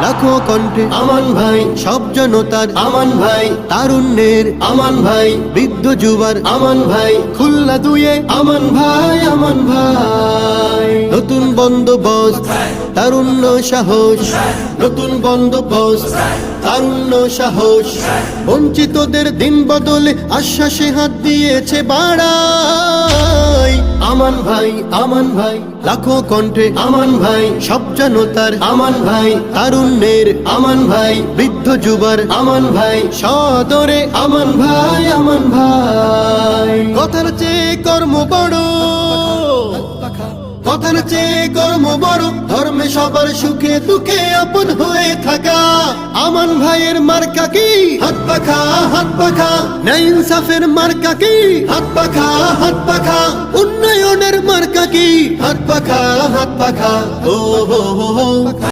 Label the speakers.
Speaker 1: লাখো কণ্ঠে
Speaker 2: আমান ভাই,
Speaker 1: সব জনতার
Speaker 2: আমান ভাই,
Speaker 1: তারুণ্যের
Speaker 2: আমান ভাই,
Speaker 1: বৃদ্ধ যুবার
Speaker 2: আমান ভাই,
Speaker 1: খুলনা দুয়ে
Speaker 2: আমান ভাই, আমান ভাই।
Speaker 1: নতুন বন্দোবস্ত তারুণ্য সাহস
Speaker 2: নতুন বন্দোবস্ত,
Speaker 1: তারুণ্য সাহস বঞ্চিতদের দিন বদলে আশ্বাসে হাত দিয়েছে বাড়াই
Speaker 2: আমান ভাই, আমান ভাই,
Speaker 1: লাখো কণ্ঠে
Speaker 2: আমান ভাই,
Speaker 1: সব জনতার
Speaker 2: আমান ভাই,
Speaker 1: তারুণ্যের
Speaker 2: আমান ভাই,
Speaker 1: বৃদ্ধ যুবার
Speaker 2: আমান ভাই,
Speaker 1: সদরে
Speaker 2: আমান ভাই, আমান ভাই।
Speaker 1: কথার চেয়ে কর্ম বড় কথার চেয়ে কর্ম বড় ধর্মে সবার সুখে দুঃখে আপন হয়ে থাকা আমান ভাইয়ের মার্কা কি হাত পাখা হাত পাখা ন্যায় ইনসাফের মার্কা কি হাত পাখা হাত পাখা উন্নয়নের মার্কা কি হাত পাখা হাত পাখা ও হো হো হো